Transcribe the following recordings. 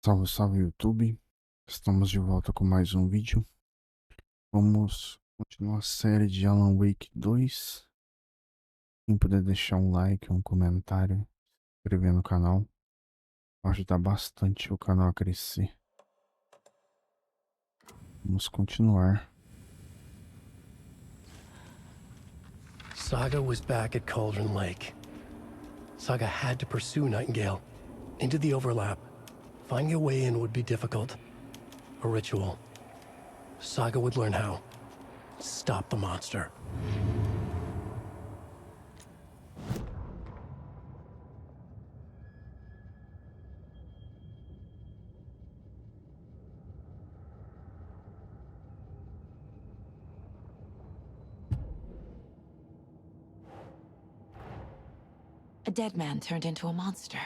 Salve, salve YouTube, estamos de volta com mais um vídeo. Vamos continuar a série de Alan Wake 2. Quem puder deixar um like, um comentário, se inscrever no canal, vai ajudar bastante o canal a crescer. Vamos continuar. Saga was back at Cauldron Lake. Saga had to pursue Nightingale into the overlap. Finding a way in would be difficult. A ritual. Saga would learn how. Stop the monster. A dead man turned into a monster.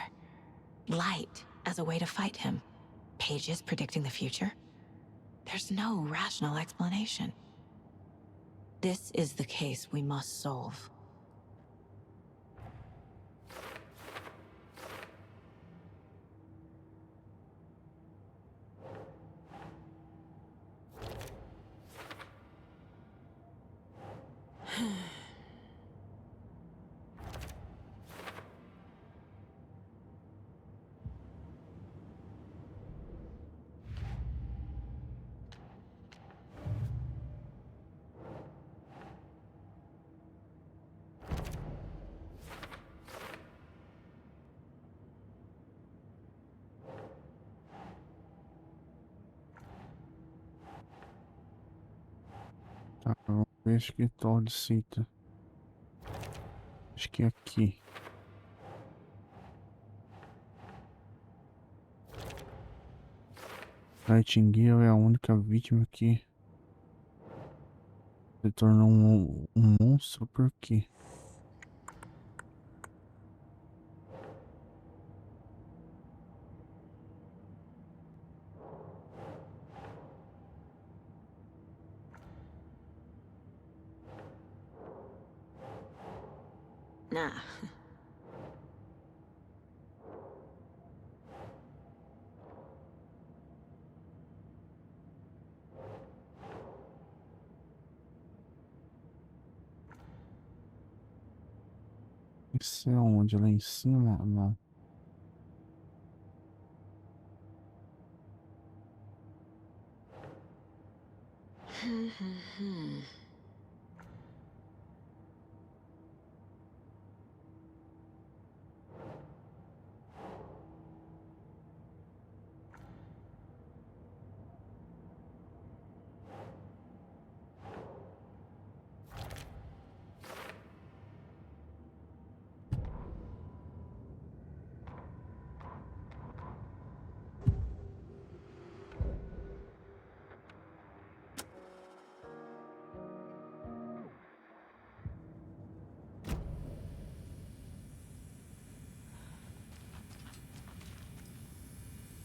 Light as a way to fight him. Pages predicting the future. There's no rational explanation. This is the case we must solve. Tá, vamos ver escritório de Seita. Acho que é aqui. Nightingale é a única vítima que se tornou um monstro. Por quê? Nah. Isso é onde? Lá em cima? Não.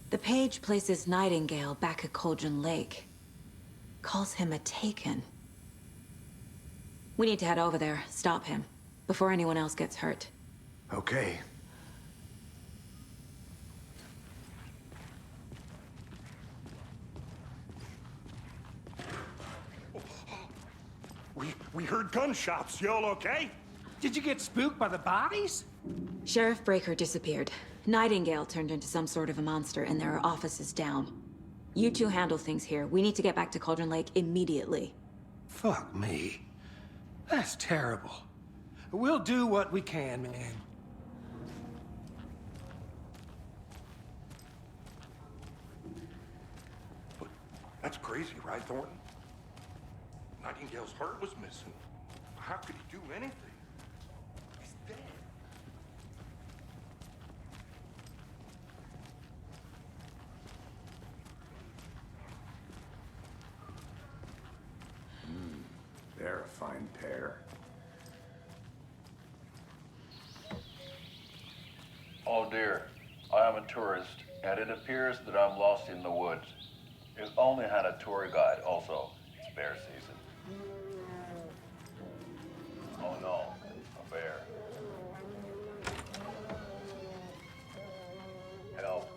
The page places Nightingale back at Cauldron Lake. Calls him a Taken. We need to head over there, stop him, before anyone else gets hurt. Okay. We heard gunshots. Y'all okay? Did you get spooked by the bodies? Sheriff Breaker disappeared. Nightingale turned into some sort of a monster, and there are offices down. You two handle things here. We need to get back to Cauldron Lake immediately. Fuck me. That's terrible. We'll do what we can, man. But that's crazy, right, Thornton? Nightingale's heart was missing. How could he do anything? He's dead. They're a fine pair. Oh dear, I am a tourist, and it appears that I'm lost in the woods. We've only had a tour guide, also. It's bear season. Oh no, a bear. Help.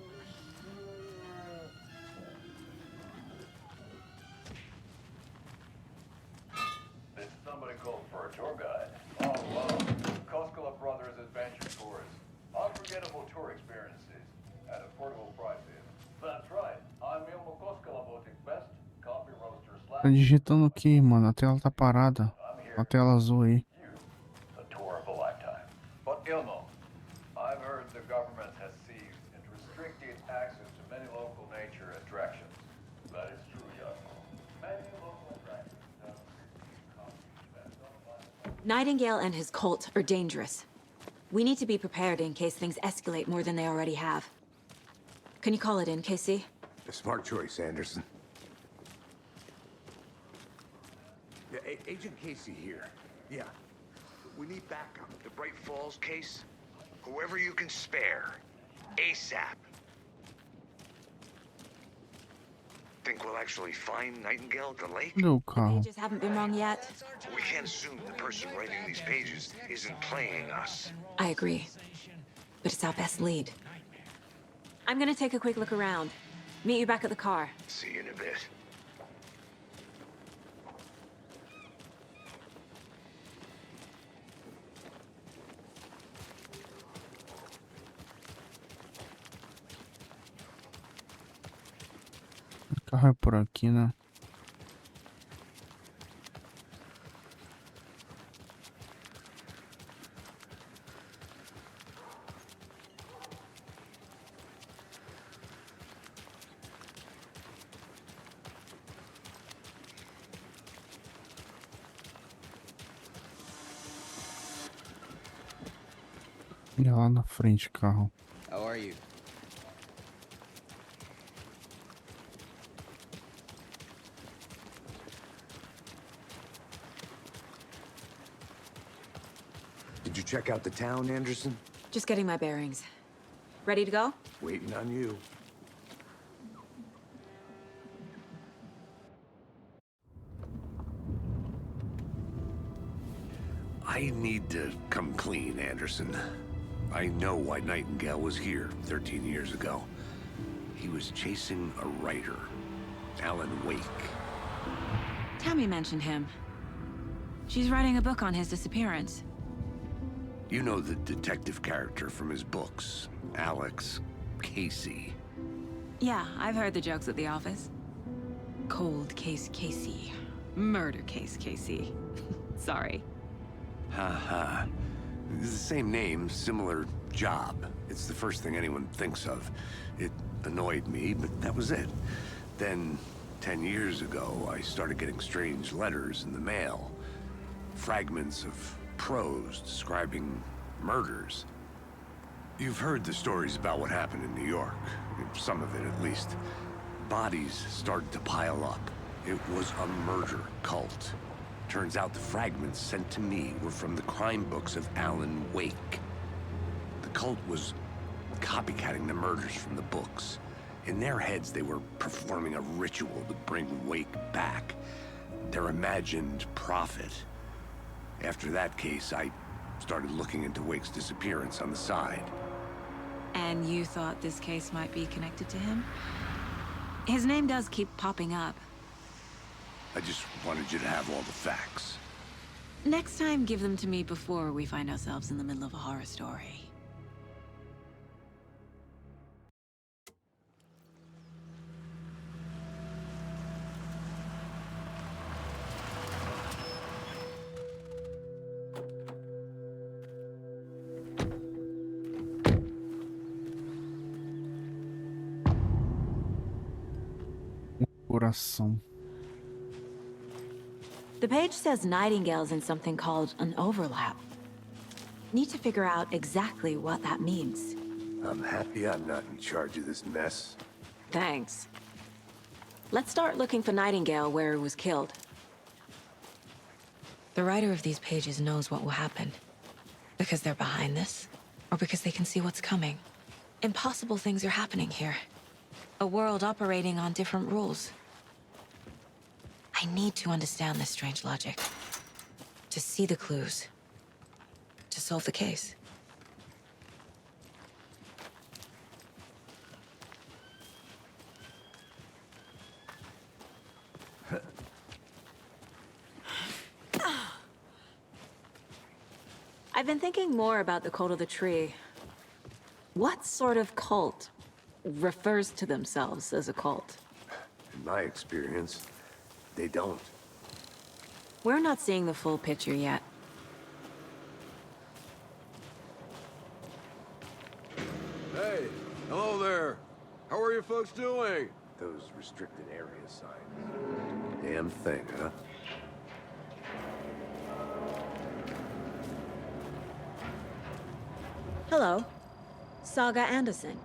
Tá digitando o que, mano? A tela tá parada. A tela azul aí. A tour of a lifetime. But Ilmo, I've heard the government has seized and restricted access to many local nature attractions. That is true, young. Many local attractions have Nightingale and his cult are dangerous. We need to be prepared in case things escalate more than they already have. Can you call it in, KC? A smart choice, Anderson. Yeah, Agent Casey here. Yeah. We need backup. The Bright Falls case? Whoever you can spare. ASAP. Think we'll actually find Nightingale at the lake? Cadê o carro? Pages haven't been wrong yet. We can't assume the person writing these pages isn't playing us. I agree. But it's our best lead. I'm gonna take a quick look around. Meet you back at the car. See you in a bit. O carro é por aqui, né? E lá na frente, carro. How are you? Did you check out the town, Anderson? Just getting my bearings. Ready to go? Waiting on you. I need to come clean, Anderson. I know why Nightingale was here 13 years ago. He was chasing a writer, Alan Wake. Tammy mentioned him. She's writing a book on his disappearance. You know the detective character from his books, Alex Casey. Yeah, I've heard the jokes at the office. Cold case Casey. Murder case Casey. Sorry. Ha. It's the same name, similar job. It's the first thing anyone thinks of. It annoyed me, but that was it. Then, 10 years ago, I started getting strange letters in the mail. Fragments of prose describing murders. You've heard the stories about what happened in New York. Some of it, at least. Bodies started to pile up. It was a murder cult. Turns out the fragments sent to me were from the crime books of Alan Wake. The cult was copycatting the murders from the books. In their heads, they were performing a ritual to bring Wake back. Their imagined prophet. After that case, I started looking into Wake's disappearance on the side. And you thought this case might be connected to him? His name does keep popping up. I just wanted you to have all the facts. Next time, give them to me before we find ourselves in the middle of a horror story. Coração. The page says Nightingale's in something called an overlap. Need to figure out exactly what that means. I'm happy I'm not in charge of this mess. Thanks. Let's start looking for Nightingale where he was killed. The writer of these pages knows what will happen. Because they're behind this, or because they can see what's coming. Impossible things are happening here. A world operating on different rules. I need to understand this strange logic. To see the clues. To solve the case. I've been thinking more about the cult of the tree. What sort of cult refers to themselves as a cult? In my experience, they don't. We're not seeing the full picture yet. Hey, hello there. How are you folks doing? Those restricted area signs. Damn thing, huh? Hello. Saga Anderson.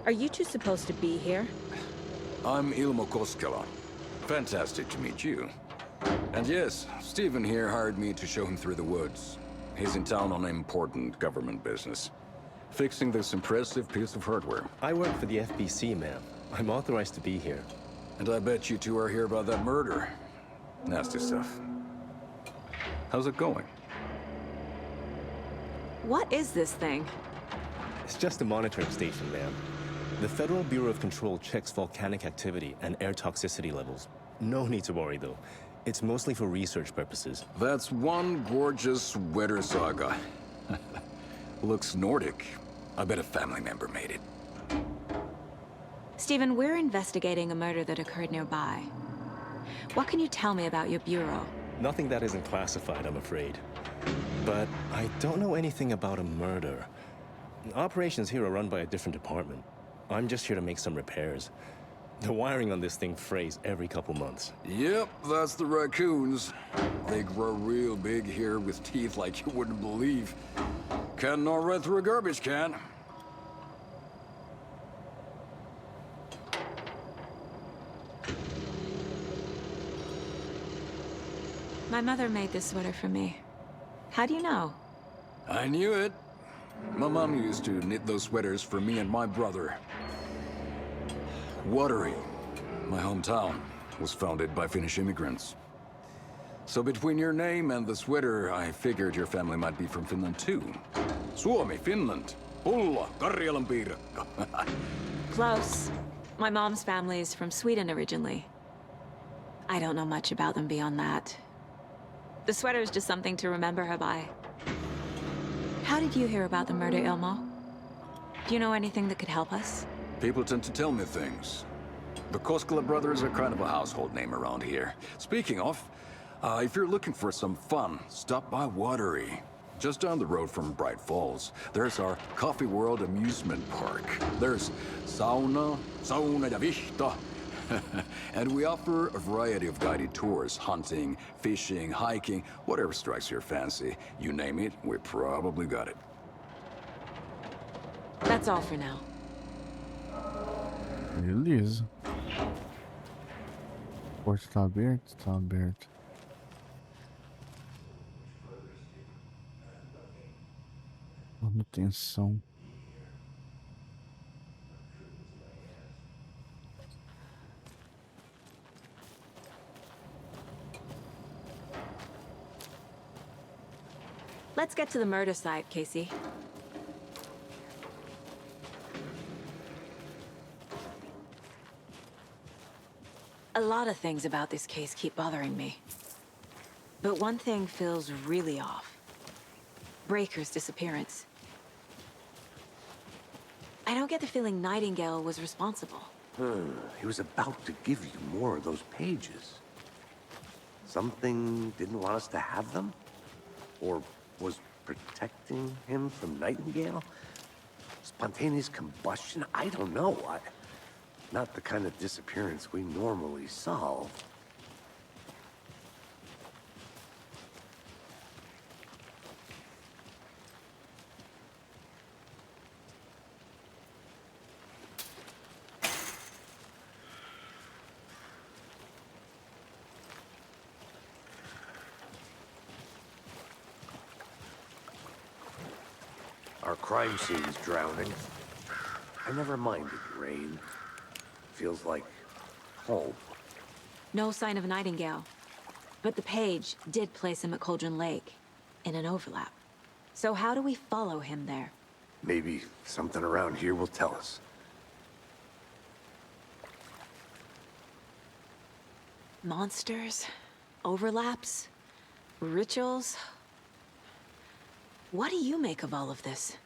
Are you two supposed to be here? I'm Ilmo Koskela. Fantastic to meet you. And yes, Stephen here hired me to show him through the woods. He's in town on important government business, fixing this impressive piece of hardware. I work for the FBC, ma'am. I'm authorized to be here. And I bet you two are here about that murder. Nasty stuff. How's it going? What is this thing? It's just a monitoring station, ma'am. The Federal Bureau of Control checks volcanic activity and air toxicity levels. No need to worry, though. It's mostly for research purposes. That's one gorgeous weather saga. Looks Nordic. I bet a family member made it. Stephen, we're investigating a murder that occurred nearby. What can you tell me about your bureau? Nothing that isn't classified, I'm afraid. But I don't know anything about a murder. Operations here are run by a different department. I'm just here to make some repairs. The wiring on this thing frays every couple months. Yep, that's the raccoons. They grow real big here with teeth like you wouldn't believe. Can't gnaw right through a garbage can. My mother made this sweater for me. How do you know? I knew it. My mom used to knit those sweaters for me and my brother. Watery, my hometown, was founded by Finnish immigrants. So between your name and the sweater, I figured your family might be from Finland too. Suomi, Finland. Pulla, Karjalan piirakka. Close. My mom's family is from Sweden originally. I don't know much about them beyond that. The sweater is just something to remember her by. How did you hear about the murder, Ilmo? Do you know anything that could help us? People tend to tell me things. The Koskela brothers are kind of a household name around here. Speaking of, if you're looking for some fun, stop by Watery. Just down the road from Bright Falls, there's our Coffee World amusement park. There's sauna ja vihta. And we offer a variety of guided tours, hunting, fishing, hiking, whatever strikes your fancy. You name it, we probably got it. That's all for now. Beleza. Porta tá aberto? Tá aberto. Manutenção. Let's get to the murder site, Casey. A lot of things about this case keep bothering me. But one thing feels really off. Breaker's disappearance. I don't get the feeling Nightingale was responsible. He was about to give you more of those pages. Something didn't want us to have them? Or was protecting him from Nightingale? Spontaneous combustion? I don't know. Not the kind of disappearance we normally solve. Our crime scene's drowning. I never minded rain. Feels like home. No sign of Nightingale. But the page did place him at Cauldron Lake, in an overlap. So how do we follow him there? Maybe something around here will tell us. Monsters? Overlaps? Rituals? What do you make of all of this?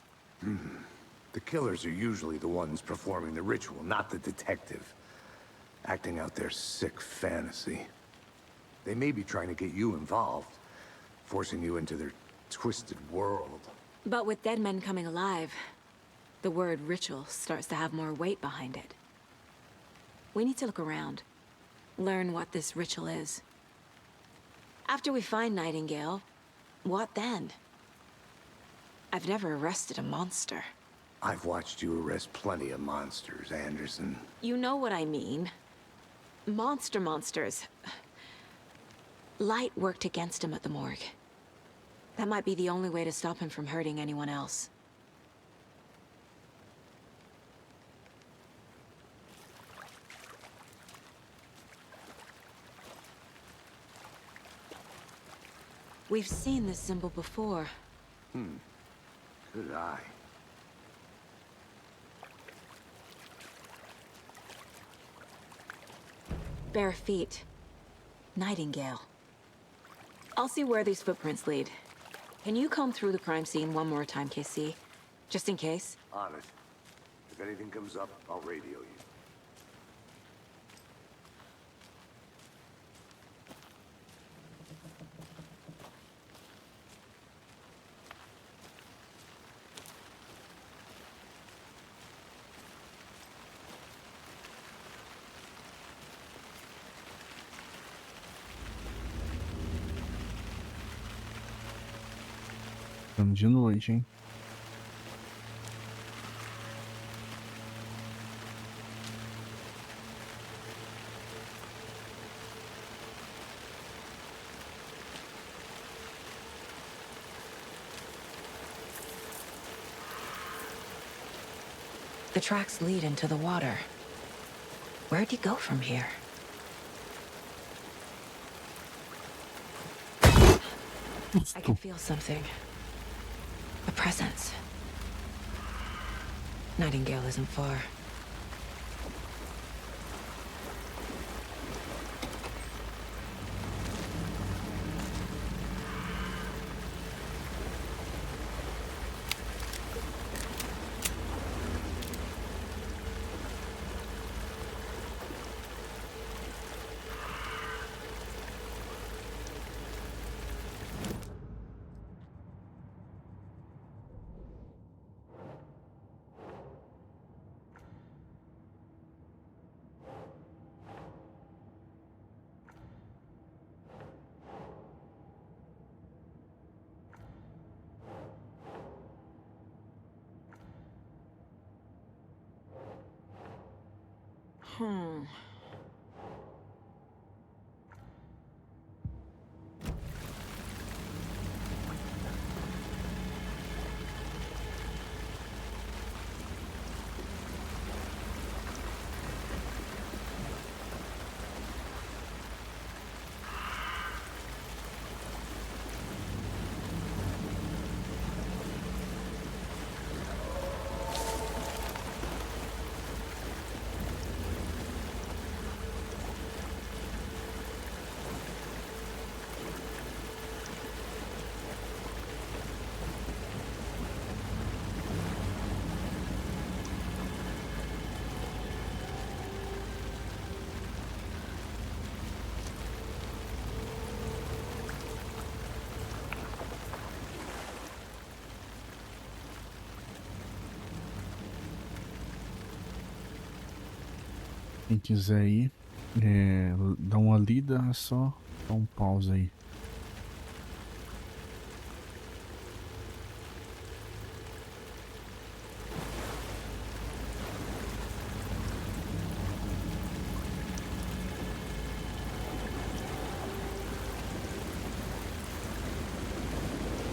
The killers are usually the ones performing the ritual, not the detective. acting out their sick fantasy. They may be trying to get you involved, forcing you into their twisted world. But with dead men coming alive, the word ritual starts to have more weight behind it. We need to look around, learn what this ritual is. After we find Nightingale, what then? I've never arrested a monster. I've watched you arrest plenty of monsters, Anderson. You know what I mean. Monsters. Light worked against him at the morgue. That might be the only way to stop him from hurting anyone else. We've seen this symbol before. Good eye. Bare feet. Nightingale. I'll see where these footprints lead. Can you comb through the crime scene one more time, KC? Just in case? On it. If anything comes up, I'll radio you. Estamos de noite, hein? The tracks lead into the water. Where'd you go from here? I can feel something. A presence. Nightingale isn't far. Quem quiser ir, dá uma lida, é só dá um pause aí.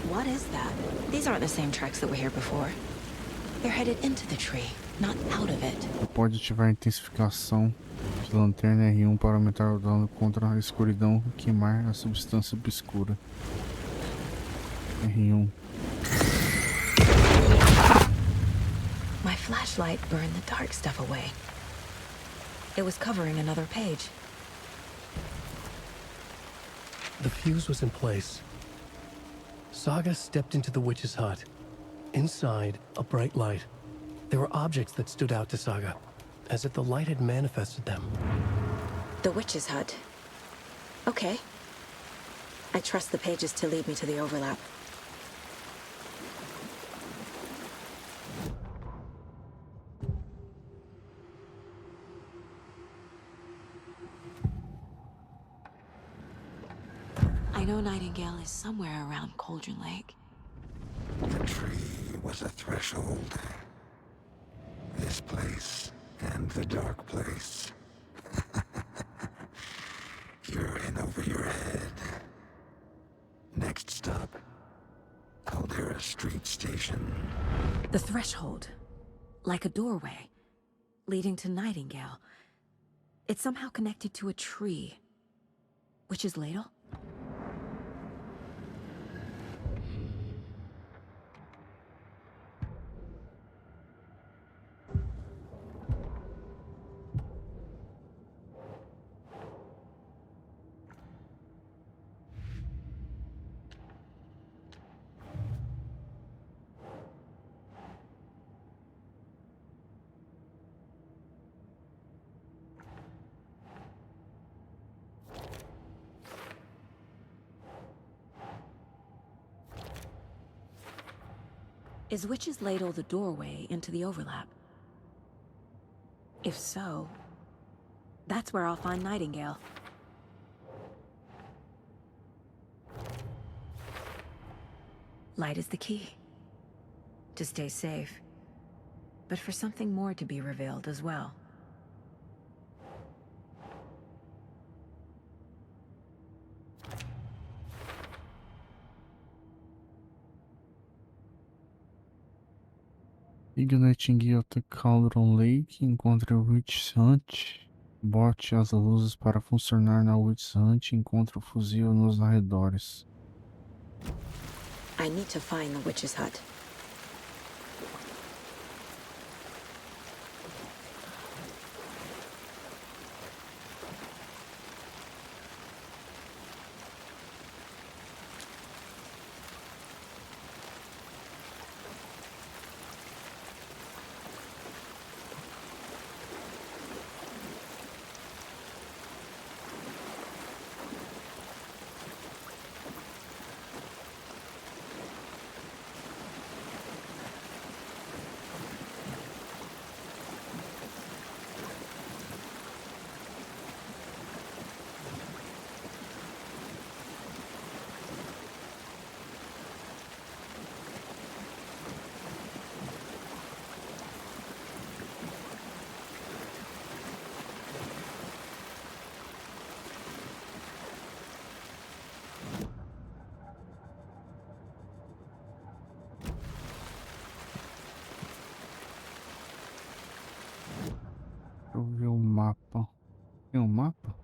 What is that? These aren't the same tracks that were here before. They're headed into the tree, not out of it. Pode ativar a intensificação de lanterna R1 para aumentar o dano contra a escuridão e queimar a substância obscura. R1. My flashlight burned the dark stuff away. It was covering another page. The fuse was in place. Saga stepped into the witch's hut. Inside, a bright light. There were objects that stood out to Saga, as if the light had manifested them. The witch's hut. Okay. I trust the pages to lead me to the overlap. I know Nightingale is somewhere around Cauldron Lake. The tree was a threshold. This place and the dark place. You're in over your head. Next stop, Caldera Street Station. The threshold. Like a doorway. Leading to Nightingale. It's somehow connected to a tree. Witch's ladle? Is Witch's Ladle the doorway into the overlap? If so, that's where I'll find Nightingale. Light is the key. To stay safe. But for something more to be revealed as well. Siga Nightingale até Cauldron Lake, encontre o Witch Hunt, bote as luzes para funcionar na Witch Hunt e encontre o fuzil nos arredores. I need to find the witch's hut. Deixa eu ver o mapa. Tem um mapa?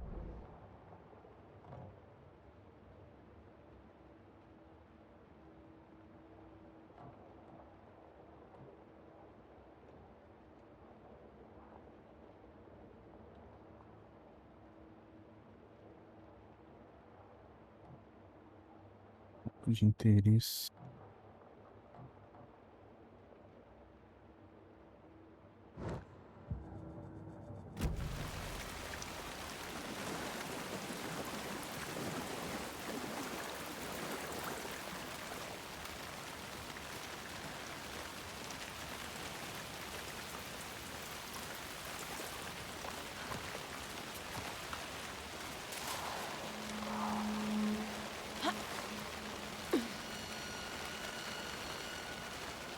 Ponto de interesse.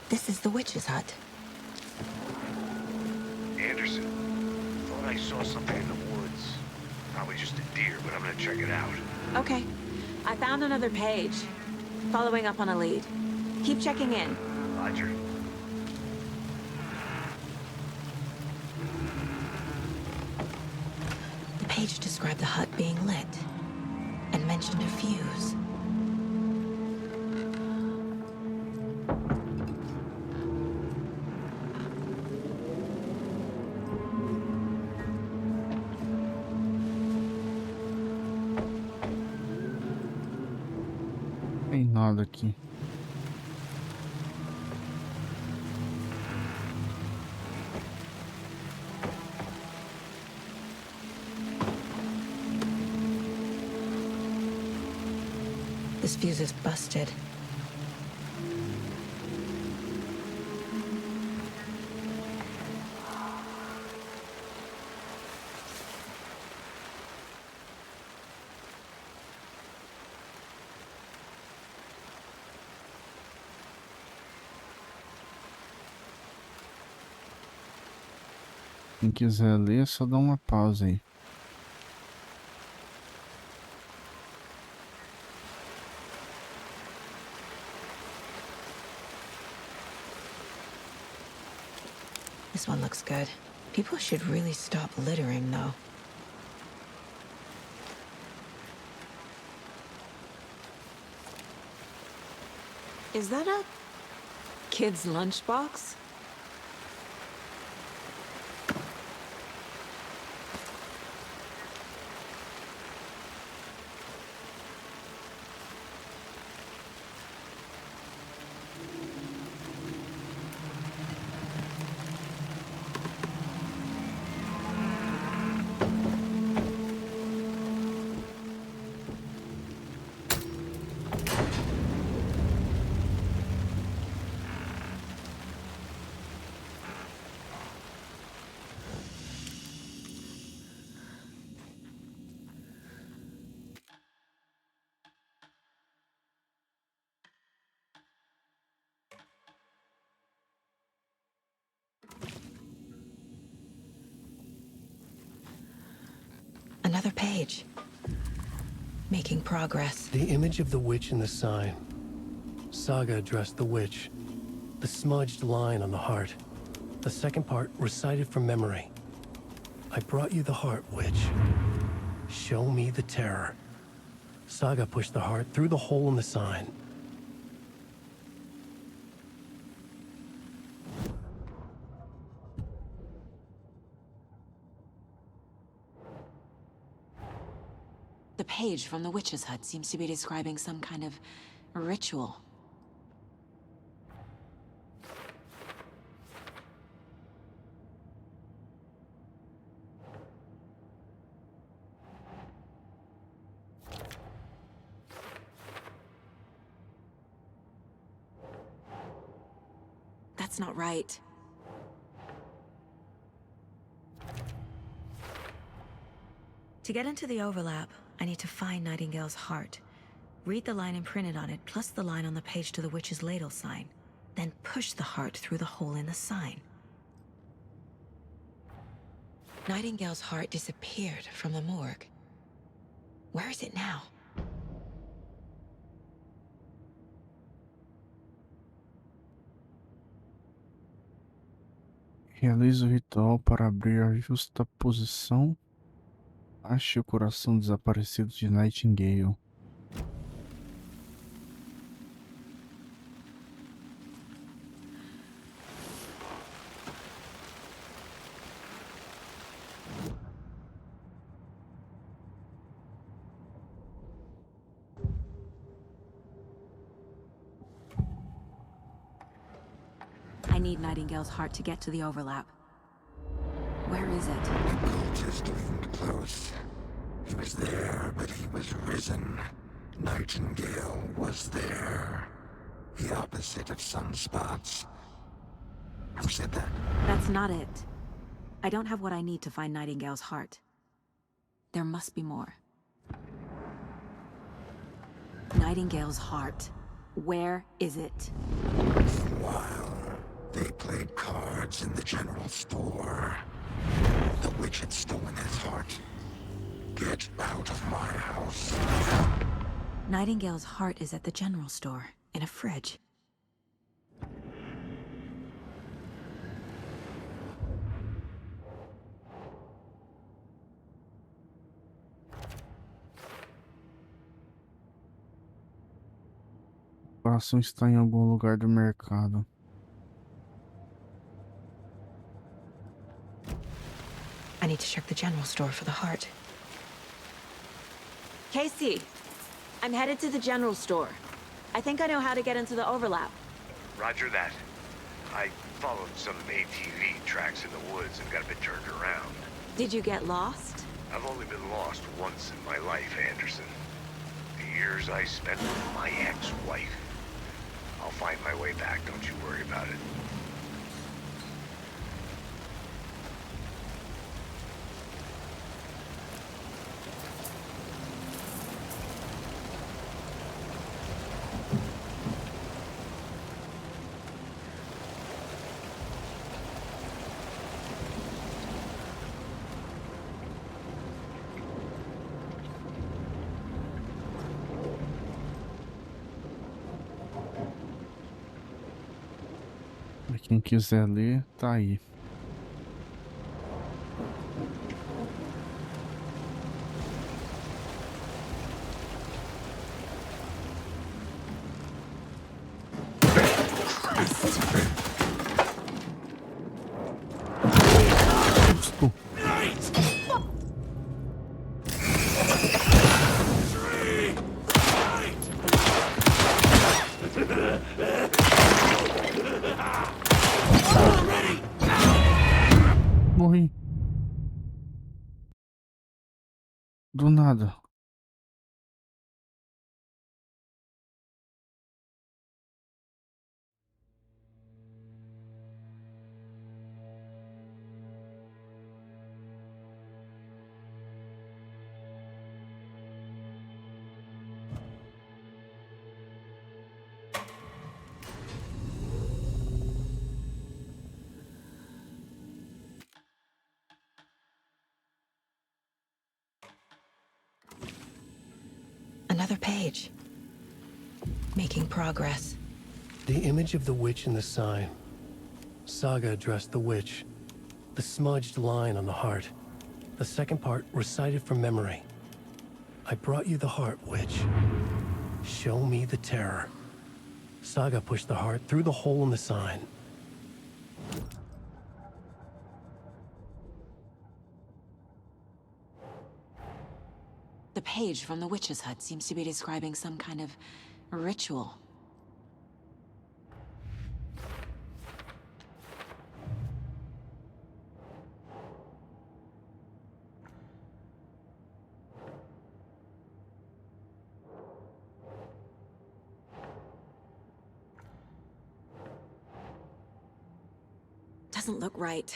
This is the witch's hut. Anderson, thought I saw something in the woods. Probably just a deer, but I'm gonna check it out. Okay. I found another page. Following up on a lead. Keep checking in. Roger. The page described the hut being lit. And mentioned a fuse. Tem nada aqui. This fuse is busted. Quem quiser ler, só dá uma pausa aí. This one looks good. People should really stop littering, though. Is that a kid's lunchbox? Another page. Making progress. The image of the witch in the sign. Saga addressed the witch. The smudged line on the heart. The second part recited from memory. I brought you the heart, witch. Show me the terror. Saga pushed the heart through the hole in the sign. The page from the witch's hut seems to be describing some kind of ritual. That's not right. To get into the overlap, I need to find Nightingale's heart. Read the line imprinted on it, plus the line on the page to the witch's ladle sign. Then push the heart through the hole in the sign. Nightingale's heart disappeared from the morgue. Where is it now? Realize o ritual para abrir a justa posição. Ache o coração desaparecido de Nightingale. I need Nightingale's heart to get to the overlap. Where is it? The cultist leaned close. He was there, but he was risen. Nightingale was there. The opposite of sunspots. Who said that? That's not it. I don't have what I need to find Nightingale's heart. There must be more. Nightingale's heart. Where is it? While they played cards in the general store, the witch had stolen his heart. Get out of my house. Nightingale's heart is at the general store, in a fridge. O coração está em algum lugar do mercado. I need to check the general store for the heart. Casey, I'm headed to the general store. I think I know how to get into the overlap. Roger that. I followed some ATV tracks in the woods and got a bit turned around. Did you get lost? I've only been lost once in my life, Anderson. The years I spent with my ex-wife. I'll find my way back, don't you worry about it. Pra quem quiser ler, tá aí. Morri. Do nada. Another page. Making progress. The image of the witch in the sign. Saga addressed the witch. The smudged line on the heart. The second part recited from memory. I brought you the heart, witch. Show me the terror. Saga pushed the heart through the hole in the sign. The page from the witch's hut seems to be describing some kind of ritual. Doesn't look right.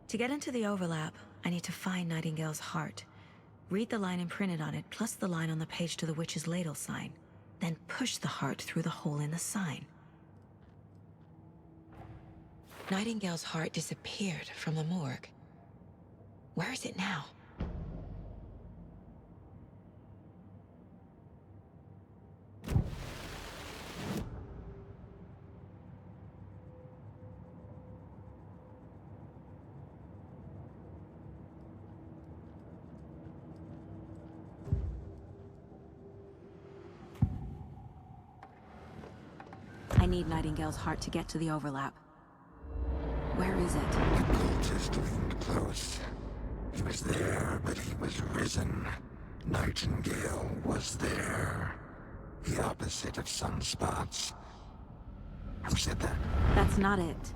To get into the overlap, I need to find Nightingale's heart. Read the line imprinted on it, plus the line on the page to the witch's ladle sign. Then push the heart through the hole in the sign. Nightingale's heart disappeared from the morgue. Where is it now? I need Nightingale's heart to get to the overlap. Where is it? The cultist loomed close. He was there, but he was risen. Nightingale was there. The opposite of sunspots. Who said that? That's not it.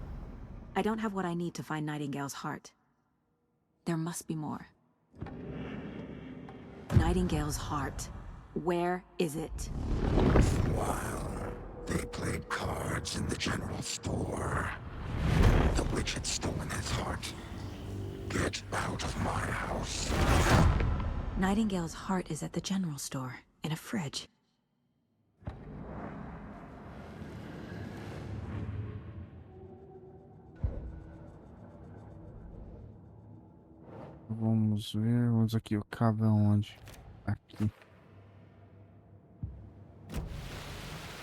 I don't have what I need to find Nightingale's heart. There must be more. Nightingale's heart. Where is it? While they played cards in the general store, the witch had stolen his heart. Get out of my house. Nightingale's heart is at the general store, in a fridge. Vamos ver, vamos aqui, o cabo é onde? Aqui.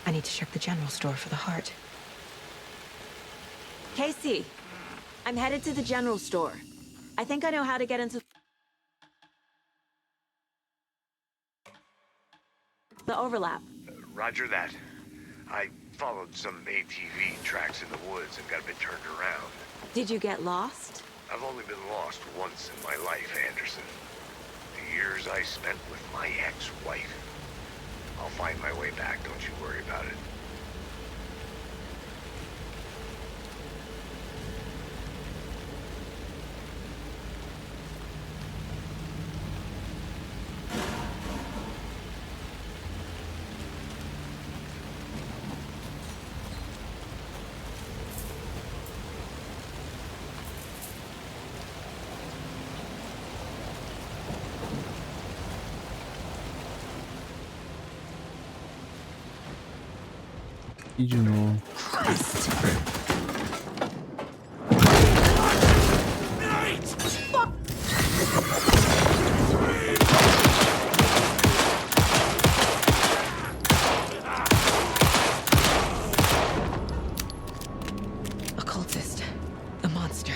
I need to check the general store for the heart. Casey, I'm headed to the general store. I think I know how to get into the overlap. Roger that. I followed some ATV tracks in the woods and got a bit turned around. Did you get lost? I've only been lost once in my life, Anderson. The years I spent with my ex-wife. I'll find my way back, don't you worry about it. E de novo. A cultist. A monster.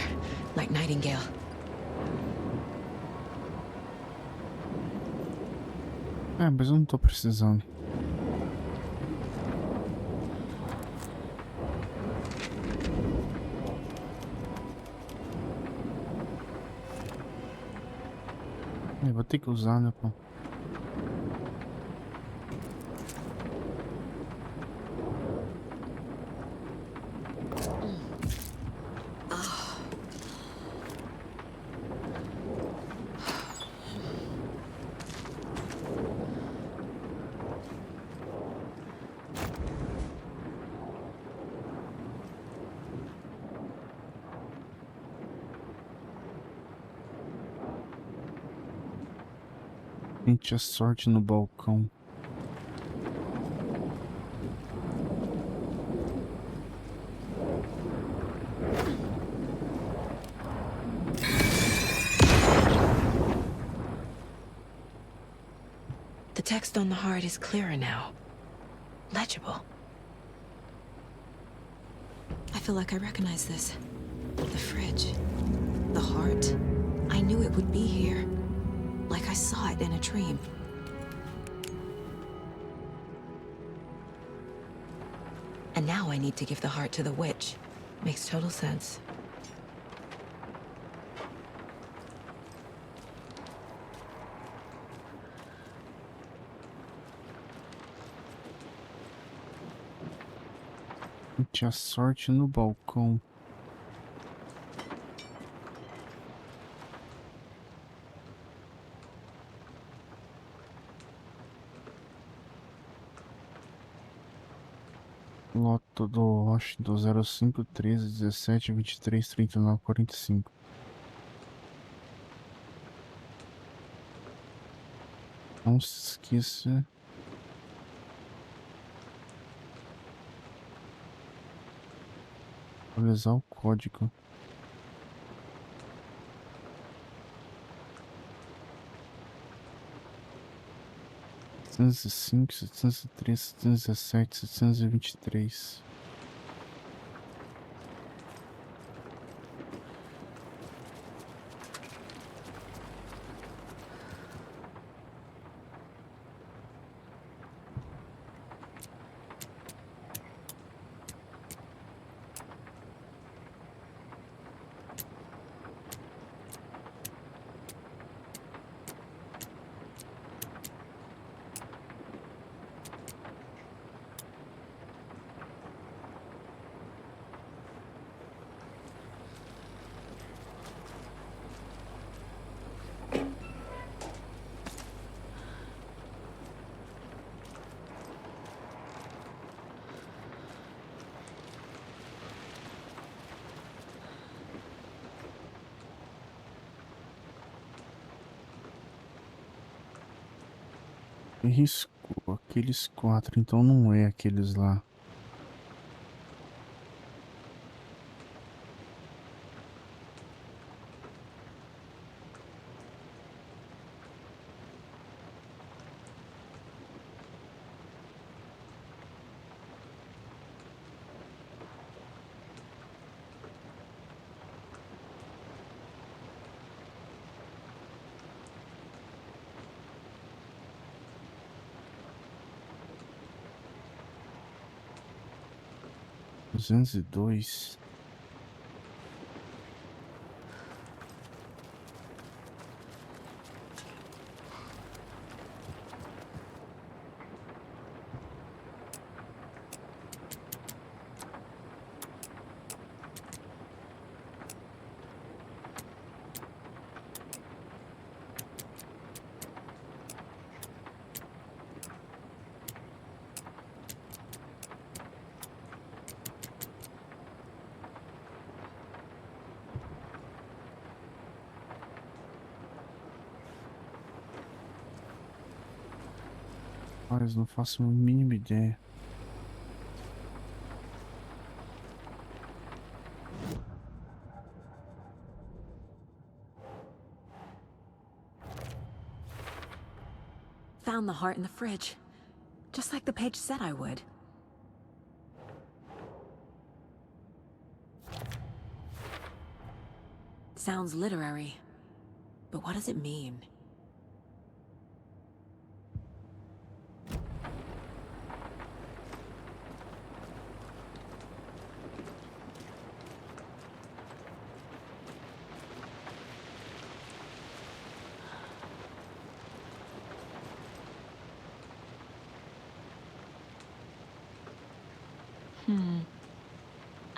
Like Nightingale. É, mas eu não tô precisando. Vou ter que usar, né, pô? Tente a sorte no balcão. The text on the heart is clearer now. Legible. I feel like I recognize this. The fridge. The heart. I knew it would be here. Like I saw it in a dream. And now I need to give the heart to the witch. Makes total sense. Tente a sorte no balcão. Loto do Washington 05 13 17 23 39 45. Não se esqueça. Atualizar o código. (705, 703, 717, 723). Riscou aqueles 4, então não é aqueles lá. Duzentos e dois. Mas não faço a mínima ideia. Found the heart in the fridge. Just like the page said I would. Sounds literary. But what does it mean?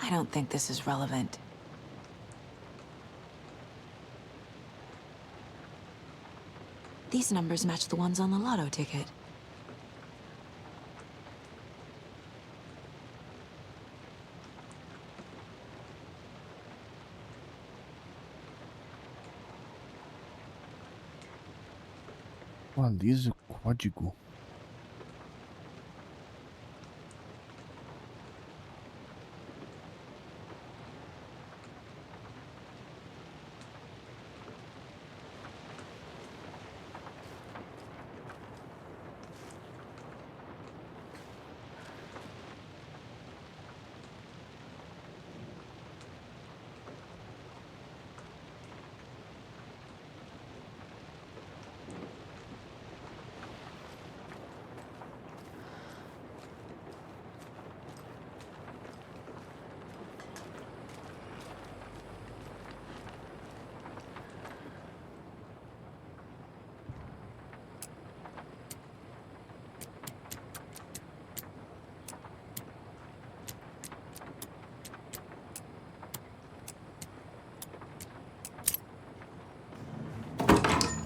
I don't think this is relevant. These numbers match the ones on the lotto ticket. Atualize o código.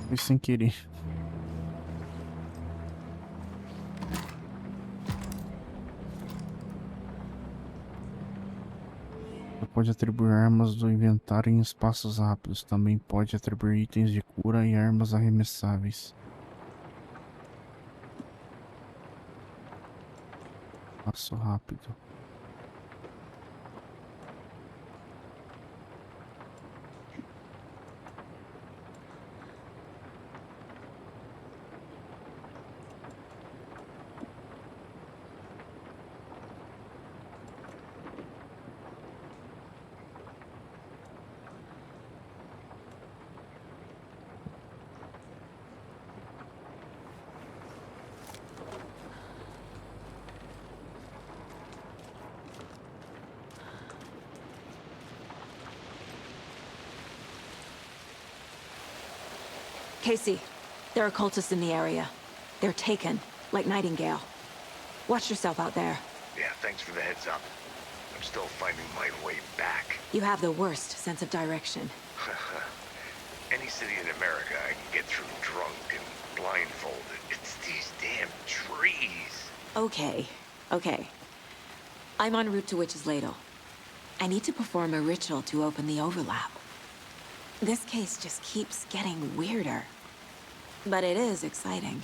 Foi sem querer. Você pode atribuir armas do inventário em espaços rápidos. Também pode atribuir itens de cura e armas arremessáveis. Passo rápido. Casey, there are cultists in the area. They're taken, like Nightingale. Watch yourself out there. Yeah, thanks for the heads up. I'm still finding my way back. You have the worst sense of direction. Any city in America I can get through drunk and blindfolded. It's these damn trees. Okay, okay. I'm en route to Witch's Ladle. I need to perform a ritual to open the overlap. This case just keeps getting weirder. But it is exciting.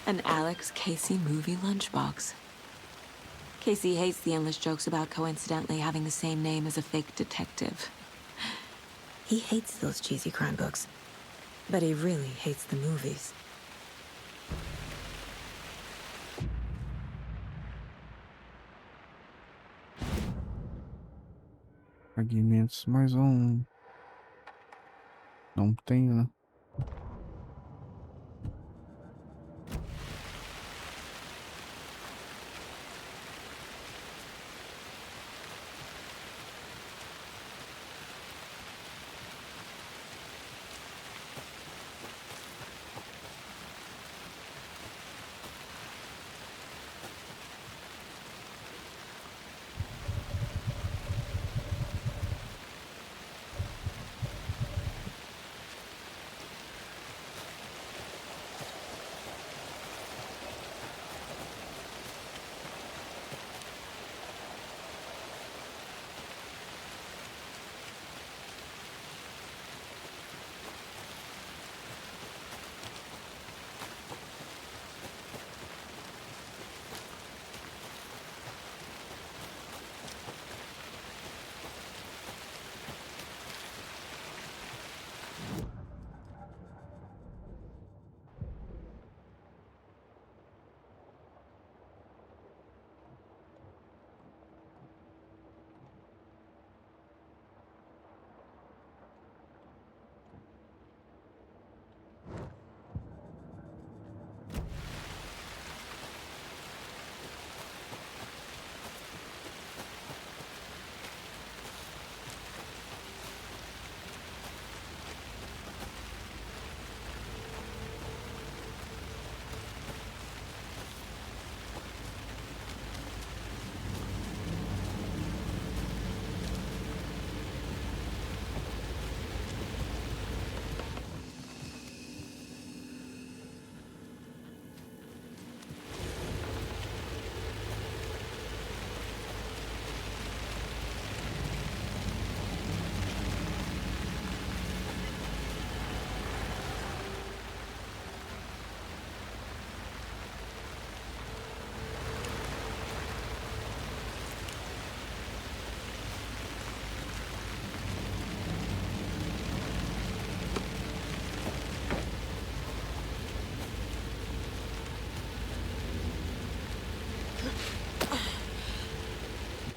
An Alex Casey movie lunchbox. Casey hates the endless jokes about coincidentally having the same name as a fake detective. He hates those cheesy crime books, but he really hates the movies. Fragmentos, mais um. Não tem, né?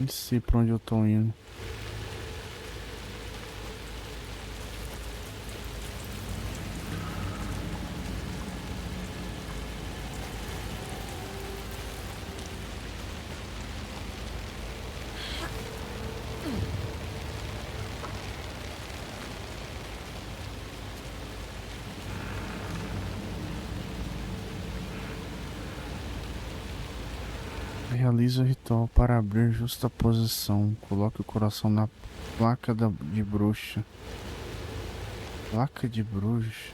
Não sei pra onde eu tô indo. Realize o ritual para abrir justa posição. Coloque o coração na placa de bruxa. Placa de bruxa.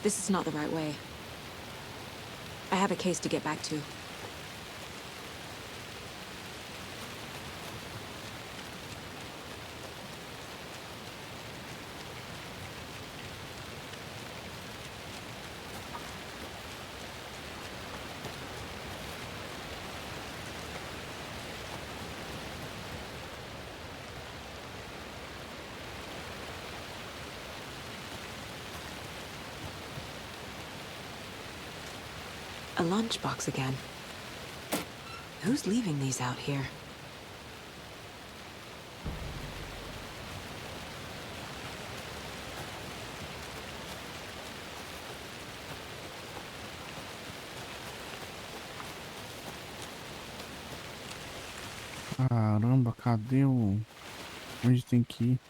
This is not the right way. I have a case to get back to. A lunchbox again. Who's leaving these out here? Caramba, cadê o... Onde tem que ir?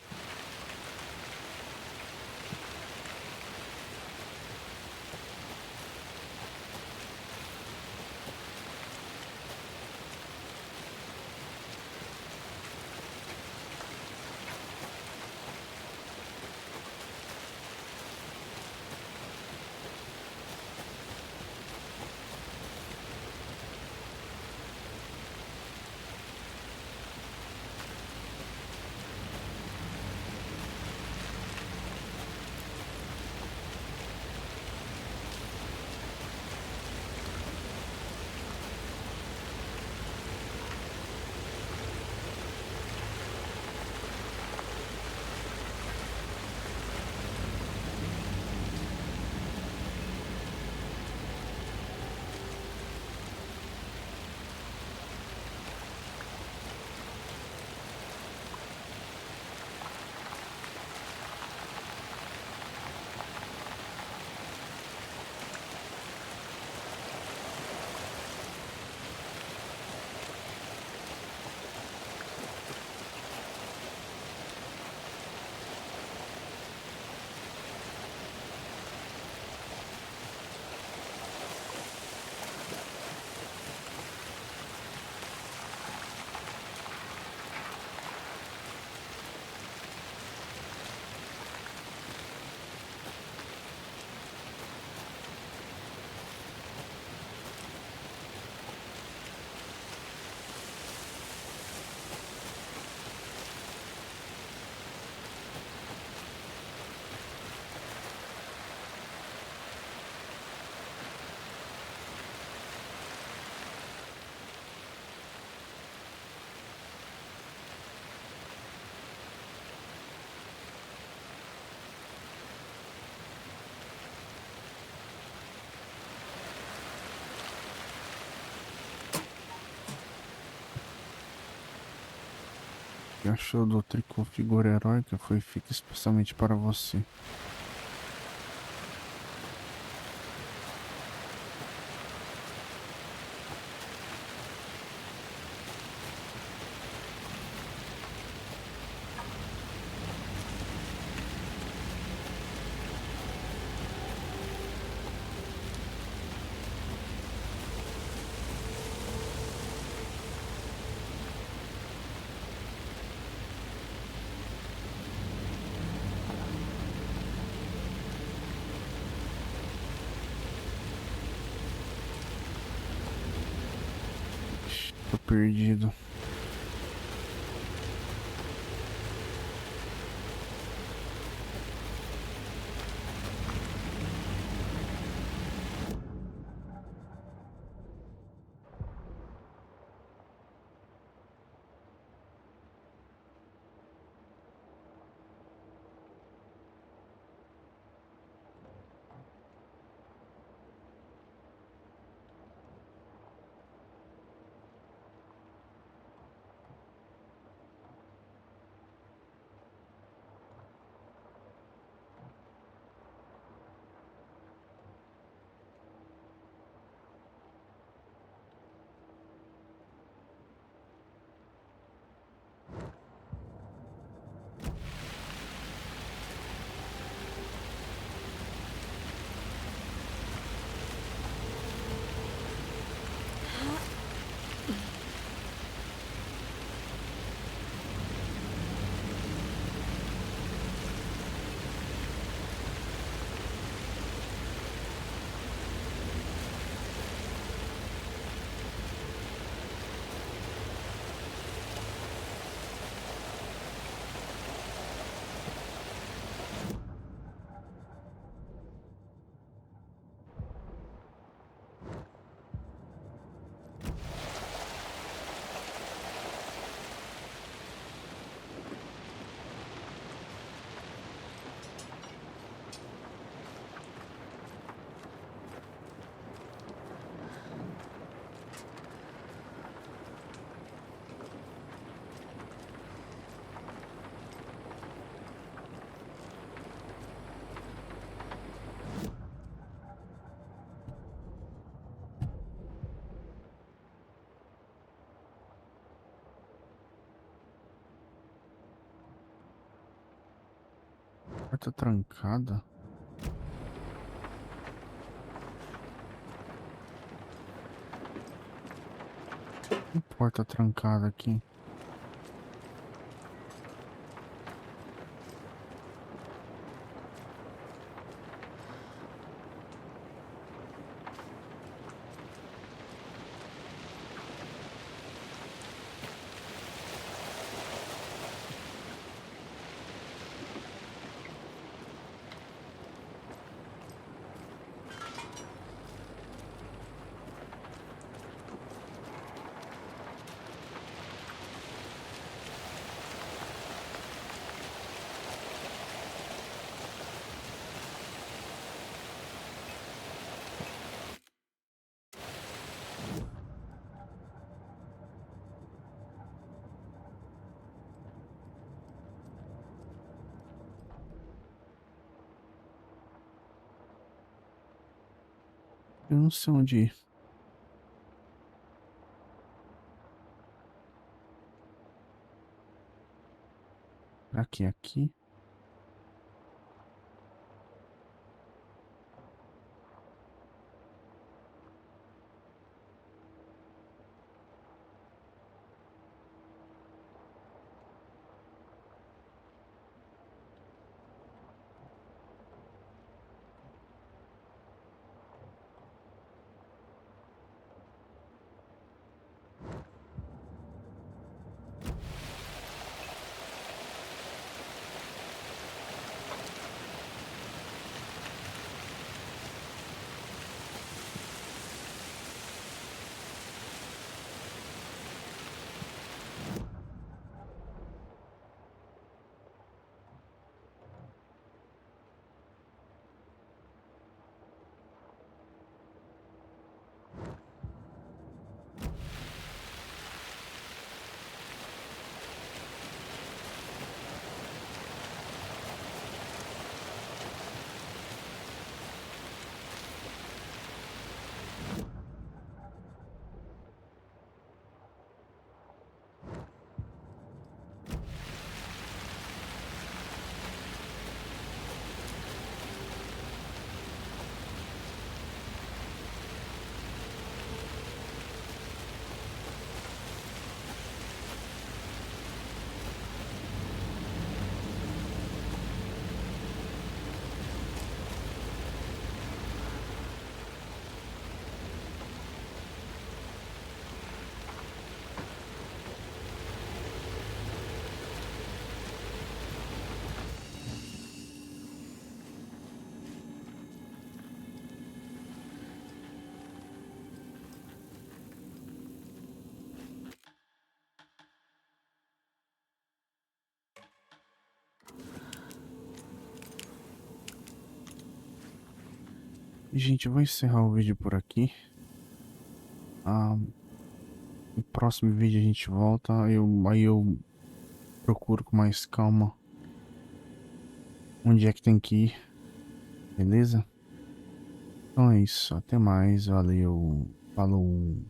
Que achou do tricô figura heróica foi feito especialmente para você. Tô perdido. Porta trancada. Que porta trancada aqui? Eu não sei onde ir. Aqui. Gente, eu vou encerrar o vídeo por aqui. No próximo vídeo a gente volta. Aí eu procuro com mais calma onde é que tem que ir. Beleza? Então é isso. Até mais. Valeu. Falou.